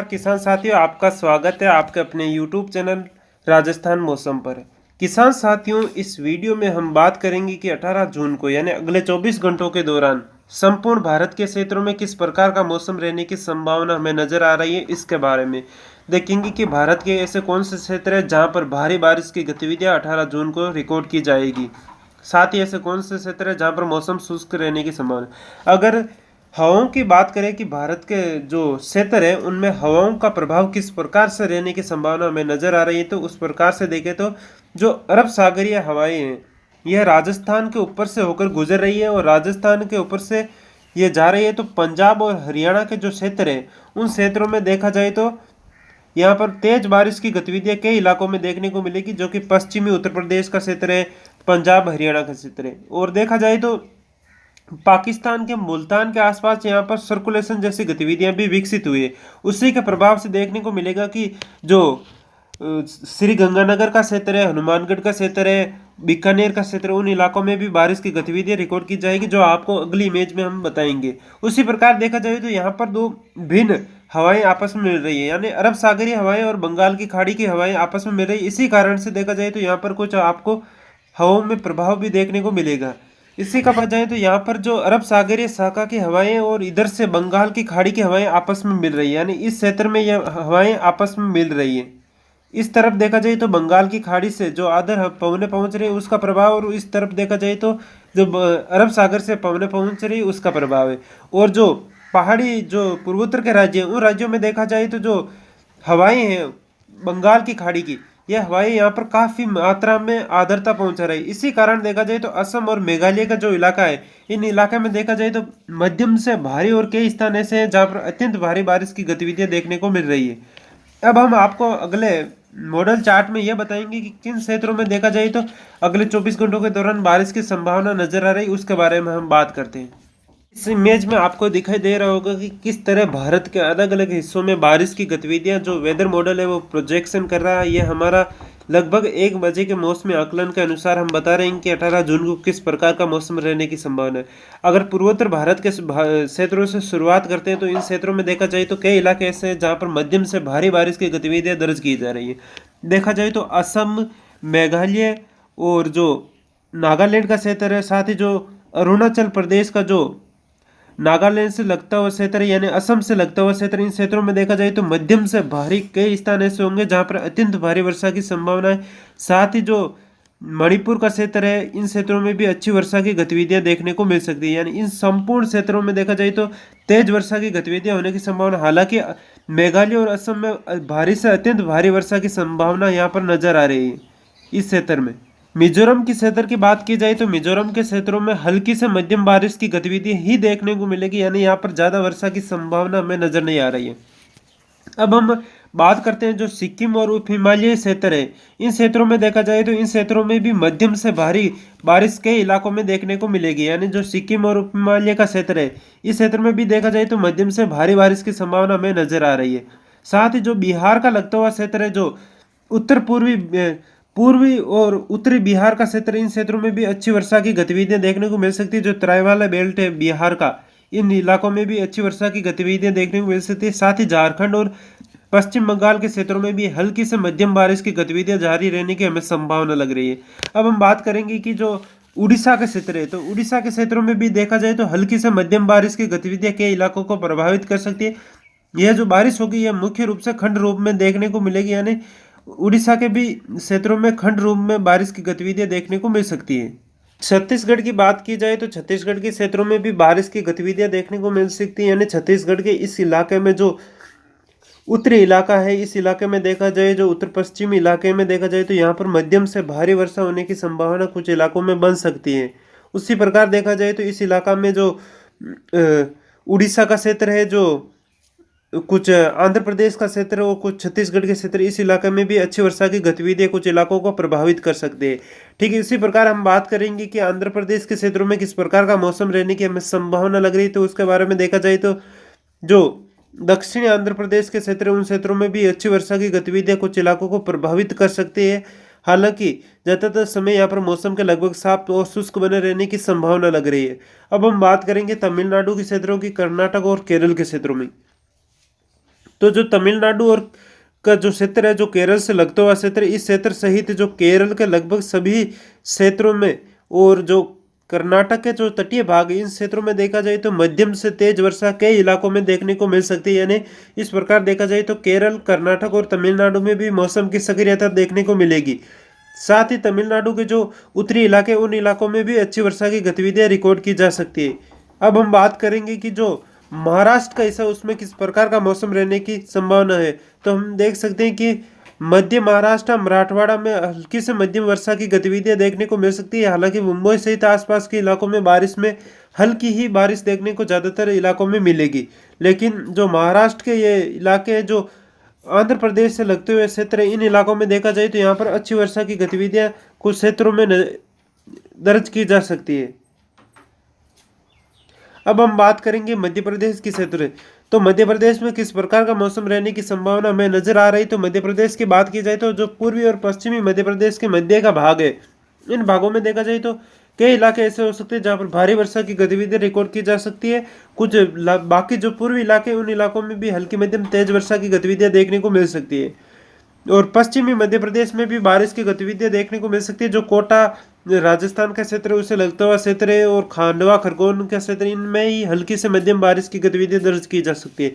नमस्कार किसान साथियों, आपका स्वागत है आपके अपने YouTube चैनल राजस्थान मौसम पर। किसान साथियों, इस वीडियो में हम बात करेंगे कि 18 जून को यानी अगले 24 घंटों के दौरान संपूर्ण भारत के क्षेत्रों में किस प्रकार का मौसम रहने की संभावना हमें नजर आ रही है। इसके बारे में देखेंगे कि भारत के ऐसे कौन से क्षेत्र है जहां पर भारी बारिश की गतिविधियां 18 जून को रिकॉर्ड की जाएगी। साथ ही ऐसे कौन से क्षेत्र है जहां पर मौसम शुष्क रहने की संभावना। अगर हवाओं की बात करें कि भारत के जो क्षेत्र है उनमें हवाओं का प्रभाव किस प्रकार से रहने की संभावना हमें नजर आ रही है, तो उस प्रकार से देखें तो जो अरब सागरीय हवाएं हैं यह राजस्थान के ऊपर से होकर गुजर रही है और राजस्थान के ऊपर से ये जा रही है। तो पंजाब और हरियाणा के जो क्षेत्र है उन क्षेत्रों में देखा जाए तो यहाँ पर तेज बारिश की गतिविधियां कई इलाकों में देखने को मिलेगी, जो कि पश्चिमी उत्तर प्रदेश का क्षेत्र है, पंजाब हरियाणा का क्षेत्र है। और देखा जाए तो पाकिस्तान के मुल्तान के आसपास यहाँ पर सर्कुलेशन जैसी गतिविधियां भी विकसित हुई है। उसी के प्रभाव से देखने को मिलेगा कि जो श्री गंगानगर का क्षेत्र है, हनुमानगढ़ का क्षेत्र है, बीकानेर का क्षेत्र, उन इलाकों में भी बारिश की गतिविधियां रिकॉर्ड की जाएगी, जो आपको अगली इमेज में हम बताएंगे। उसी प्रकार देखा जाए तो यहाँ पर दो भिन्न हवाएं आपस में मिल रही है, यानी अरब सागरीय हवाएं और बंगाल की खाड़ी की हवाएं आपस में मिल रही है। इसी कारण से देखा जाए तो यहाँ पर कुछ आपको हवाओं में प्रभाव भी देखने को मिलेगा। इसी का वजह है तो यहाँ पर जो अरब सागरीय शाखा की हवाएं और इधर से बंगाल की खाड़ी की हवाएं आपस में मिल रही है, यानी इस क्षेत्र में यह हवाएं आपस में मिल रही है। इस तरफ देखा जाए तो बंगाल की खाड़ी से जो आधर पवने पहुंच रही है उसका प्रभाव, और इस तरफ देखा जाए तो जो अरब सागर से पवने पहुंच रही है उसका प्रभाव है। और जो पहाड़ी जो पूर्वोत्तर के राज्य हैं उन राज्यों में देखा जाए तो जो हवाएं हैं बंगाल की खाड़ी की, यह हवाएं यहाँ पर काफी मात्रा में आर्द्रता पहुंचा रही है। इसी कारण देखा जाए तो असम और मेघालय का जो इलाका है, इन इलाके में देखा जाए तो मध्यम से भारी और कई स्थान ऐसे हैं जहाँ पर अत्यंत भारी बारिश की गतिविधियां देखने को मिल रही है। अब हम आपको अगले मॉडल चार्ट में यह बताएंगे कि किन क्षेत्रों में देखा जाए तो अगले 24 घंटों के दौरान बारिश की संभावना नजर आ रही है, उसके बारे में हम बात करते हैं। इस इमेज में आपको दिखाई दे रहा होगा कि किस तरह भारत के अलग अलग हिस्सों में बारिश की गतिविधियां जो वेदर मॉडल है वो प्रोजेक्शन कर रहा है। ये हमारा लगभग 1 बजे के मौसमी आकलन के अनुसार हम बता रहे हैं कि 18 जून को किस प्रकार का मौसम रहने की संभावना है। अगर पूर्वोत्तर भारत के क्षेत्रों से शुरुआत करते हैं तो इन क्षेत्रों में देखा जाए तो कई इलाके ऐसे हैं जहाँ पर मध्यम से भारी बारिश की गतिविधियां दर्ज की जा रही है। देखा जाए तो असम, मेघालय और जो नागालैंड का क्षेत्र है, साथ ही जो अरुणाचल प्रदेश का जो नागालैंड से लगता हुआ क्षेत्र यानी असम से लगता हुआ क्षेत्र, इन क्षेत्रों में देखा जाए तो मध्यम से भारी कई स्थान ऐसे होंगे जहां पर अत्यंत भारी वर्षा की संभावना है। साथ ही जो मणिपुर का क्षेत्र है, इन क्षेत्रों में भी अच्छी वर्षा की गतिविधियां देखने को मिल सकती है। यानी इन संपूर्ण क्षेत्रों में देखा जाए तो तेज वर्षा की गतिविधियां होने की संभावना, हालांकि मेघालय और असम में भारी से अत्यंत भारी वर्षा की संभावना यहाँ पर नजर आ रही है इस क्षेत्र में। मिजोरम की क्षेत्र की बात की जाए तो मिजोरम के क्षेत्रों में हल्की से मध्यम बारिश की गतिविधि ही देखने को मिलेगी, यानी यहाँ पर ज्यादा वर्षा की संभावना हमें नजर नहीं आ रही है। अब हम बात करते हैं जो सिक्किम और उप हिमालयी क्षेत्र है, इन क्षेत्रों में देखा जाए तो इन क्षेत्रों में भी मध्यम से भारी बारिश कई इलाकों में देखने को मिलेगी। यानी जो सिक्किम और उप हिमालय का क्षेत्र है, इस क्षेत्र में भी देखा जाए तो मध्यम से भारी बारिश की संभावना हमें नजर आ रही है। साथ ही जो बिहार का लगता हुआ क्षेत्र है, जो उत्तर पूर्वी और उत्तरी बिहार का क्षेत्र, इन क्षेत्रों में भी अच्छी वर्षा की गतिविधियां देखने को मिल सकती है। जो तराई वाला बेल्ट है बिहार का, इन इलाकों में भी अच्छी वर्षा की गतिविधियां देखने को मिल सकती है। साथ ही झारखंड और पश्चिम बंगाल के क्षेत्रों में भी हल्की से मध्यम बारिश की गतिविधियां जारी रहने की हमें संभावना लग रही है। अब हम बात करेंगे कि जो उड़ीसा के क्षेत्र है, तो उड़ीसा के क्षेत्रों में भी देखा जाए तो हल्की से मध्यम बारिश की गतिविधियां कई इलाकों को प्रभावित कर सकती है। यह जो बारिश होगी यह मुख्य रूप से खंड रूप में देखने को मिलेगी, यानी उड़ीसा के भी क्षेत्रों में खंड रूप में बारिश की गतिविधियां देखने को मिल सकती है। छत्तीसगढ़ की बात की जाए तो छत्तीसगढ़ के क्षेत्रों में भी बारिश की गतिविधियां देखने को मिल सकती है। यानी छत्तीसगढ़ के इस इलाके में जो उत्तरी इलाका है, इस इलाके में देखा जाए जो उत्तर पश्चिमी इलाके में देखा जाए तो यहाँ पर मध्यम से भारी वर्षा होने की संभावना कुछ इलाकों में बन सकती है। उसी प्रकार देखा जाए तो इस इलाका में जो उड़ीसा का क्षेत्र है, जो कुछ आंध्र प्रदेश का क्षेत्र और कुछ छत्तीसगढ़ के क्षेत्र, इस इलाके में भी अच्छी वर्षा की गतिविधियां कुछ इलाकों को प्रभावित कर सकते हैं। ठीक है, इसी प्रकार हम बात करेंगे कि आंध्र प्रदेश के क्षेत्रों में किस प्रकार का मौसम रहने की हमें संभावना लग रही है। तो उसके बारे में देखा जाए तो जो दक्षिणी आंध्र प्रदेश के क्षेत्र, उन क्षेत्रों में भी अच्छी वर्षा की गतिविधियां कुछ इलाकों को प्रभावित कर सकती है। हालांकि ज्यादातर समय यहाँ पर मौसम के लगभग साफ और शुष्क बने रहने की संभावना लग रही है। अब हम बात करेंगे तमिलनाडु के क्षेत्रों की, कर्नाटक और केरल के क्षेत्रों में। तो जो तमिलनाडु और का जो क्षेत्र है, जो केरल से लगता हुआ क्षेत्र, इस क्षेत्र सहित जो केरल के लगभग सभी क्षेत्रों में और जो कर्नाटक के जो तटीय भाग है, इन क्षेत्रों में देखा जाए तो मध्यम से तेज वर्षा कई इलाकों में देखने को मिल सकती है। यानी इस प्रकार देखा जाए तो केरल, कर्नाटक और तमिलनाडु में भी मौसम की सक्रियता देखने को मिलेगी। साथ ही तमिलनाडु के जो उत्तरी इलाके, उन इलाकों में भी अच्छी वर्षा की गतिविधियां रिकॉर्ड की जा सकती है। अब हम बात करेंगे कि जो महाराष्ट्र का हिस्सा, उसमें किस प्रकार का मौसम रहने की संभावना है। तो हम देख सकते हैं कि मध्य महाराष्ट्र, मराठवाड़ा में हल्की से मध्यम वर्षा की गतिविधियां देखने को मिल सकती है। हालांकि मुंबई सहित आसपास के इलाकों में बारिश में हल्की ही बारिश देखने को ज़्यादातर इलाकों में मिलेगी। लेकिन जो महाराष्ट्र के ये इलाके हैं, जो आंध्र प्रदेश से लगते हुए क्षेत्र, इन इलाकों में देखा जाए तो यहाँ पर अच्छी वर्षा की गतिविधियां कुछ क्षेत्रों में दर्ज की जा सकती है। अब हम बात करेंगे मध्य प्रदेश के क्षेत्र। तो मध्य प्रदेश में किस प्रकार का मौसम रहने की संभावना हमें नजर आ रही। तो मध्य प्रदेश की बात की जाए तो जो पूर्वी और पश्चिमी मध्य प्रदेश के मध्य का भाग है, इन भागों में देखा जाए तो कई इलाके ऐसे हो सकते हैं जहाँ पर भारी वर्षा की गतिविधियां रिकॉर्ड की जा सकती है। कुछ बाकी जो पूर्वी इलाके, उन इलाकों में भी हल्की मध्यम तेज वर्षा की गतिविधियां देखने को मिल सकती है। और पश्चिमी मध्य प्रदेश में भी बारिश की गतिविधियां देखने को मिल सकती है। जो कोटा राजस्थान का क्षेत्र है, उसे लगता हुआ क्षेत्र है, और खांडवा खरगोन का क्षेत्र, इनमें ही हल्की से मध्यम बारिश की गतिविधियां दर्ज की जा सकती है।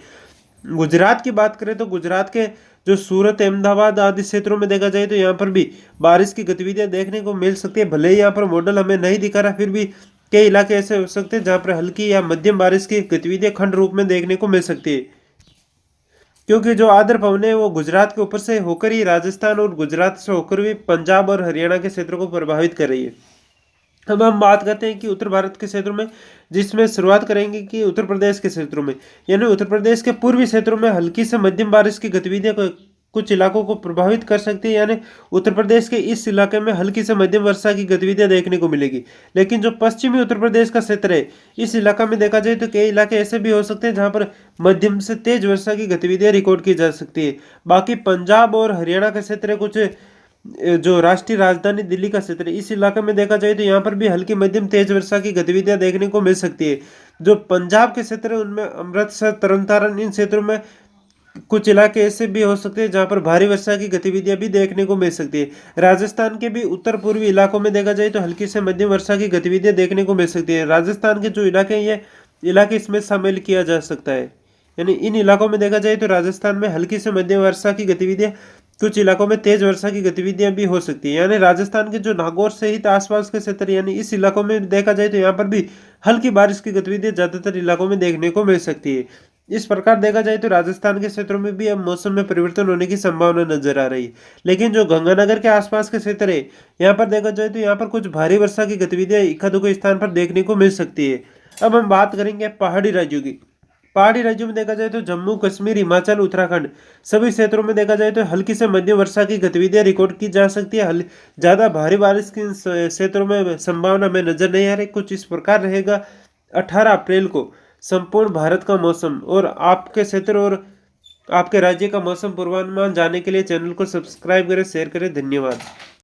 गुजरात की बात करें तो गुजरात के जो सूरत, अहमदाबाद आदि क्षेत्रों में देखा जाए तो यहाँ पर भी बारिश की गतिविधियां देखने को मिल सकती है। भले ही यहाँ पर मॉडल हमें नहीं दिखा रहा, फिर भी कई इलाके ऐसे हो सकते हैं जहाँ पर हल्की या मध्यम बारिश की गतिविधियां खंड रूप में देखने को मिल सकती है। क्योंकि जो आर्द्र पवन है वो गुजरात के ऊपर से होकर ही राजस्थान और गुजरात से होकर भी पंजाब और हरियाणा के क्षेत्रों को प्रभावित कर रही है। अब हम बात करते हैं कि उत्तर भारत के क्षेत्रों में, जिसमें शुरुआत करेंगे कि उत्तर प्रदेश के क्षेत्रों में। यानी उत्तर प्रदेश के पूर्वी क्षेत्रों में हल्की से मध्यम बारिश की गतिविधियां कुछ इलाकों को प्रभावित कर सकती है। यानी उत्तर प्रदेश के इस इलाके में हल्की से मध्यम वर्षा की गतिविधियां देखने को मिलेगी। लेकिन जो पश्चिमी उत्तर प्रदेश का क्षेत्र है, इस इलाका में देखा जाए तो कई इलाके ऐसे भी हो सकते हैं जहां पर मध्यम से तेज वर्षा की गतिविधियां रिकॉर्ड की जा सकती है। बाकी पंजाब और हरियाणा का क्षेत्र है, कुछ जो राष्ट्रीय राजधानी दिल्ली का क्षेत्र है, इस इलाके में देखा जाए तो यहाँ पर भी हल्की मध्यम तेज वर्षा की गतिविधियां देखने को मिल सकती है। जो पंजाब के क्षेत्र है, उनमें अमृतसर, तरन तारण, इन क्षेत्रों में कुछ इलाके ऐसे भी हो सकते हैं जहां पर भारी वर्षा की गतिविधियां भी देखने को मिल सकती है। राजस्थान के भी उत्तर पूर्वी इलाकों में देखा जाए तो हल्की से मध्यम वर्षा की गतिविधियां देखने को मिल सकती है। राजस्थान के जो इलाके हैं, ये इलाके इसमें शामिल किया जा सकता है। यानी इन इलाकों में देखा जाए तो राजस्थान में हल्की से मध्यम वर्षा की गतिविधियां, कुछ इलाकों में तेज वर्षा की गतिविधियां भी हो सकती है। यानी राजस्थान के जो नागौर सहित आसपास के क्षेत्र, यानी इस इलाकों में देखा जाए तो यहाँ पर भी हल्की बारिश की गतिविधियां ज्यादातर इलाकों में देखने को मिल सकती है। इस प्रकार देखा जाए तो राजस्थान के क्षेत्रों में भी अब मौसम में परिवर्तन होने की संभावना नजर आ रही है। लेकिन जो गंगानगर के आसपास के क्षेत्र है, यहाँ पर देखा जाए तो यहाँ पर कुछ भारी वर्षा की गतिविधियां इक्का-दुक्का स्थान पर देखने को मिल सकती है। अब हम बात करेंगे पहाड़ी राज्यों की। पहाड़ी राज्यों में देखा जाए तो जम्मू कश्मीर, हिमाचल, उत्तराखंड, सभी क्षेत्रों में देखा जाए तो हल्की से मध्यम वर्षा की गतिविधियां रिकॉर्ड की जा सकती है। ज्यादा भारी बारिश की क्षेत्रों में संभावना में नजर नहीं आ रही। कुछ इस प्रकार रहेगा 18 अप्रैल को संपूर्ण भारत का मौसम। और आपके क्षेत्र और आपके राज्य का मौसम पूर्वानुमान जानने के लिए चैनल को सब्सक्राइब करें, शेयर करें। धन्यवाद।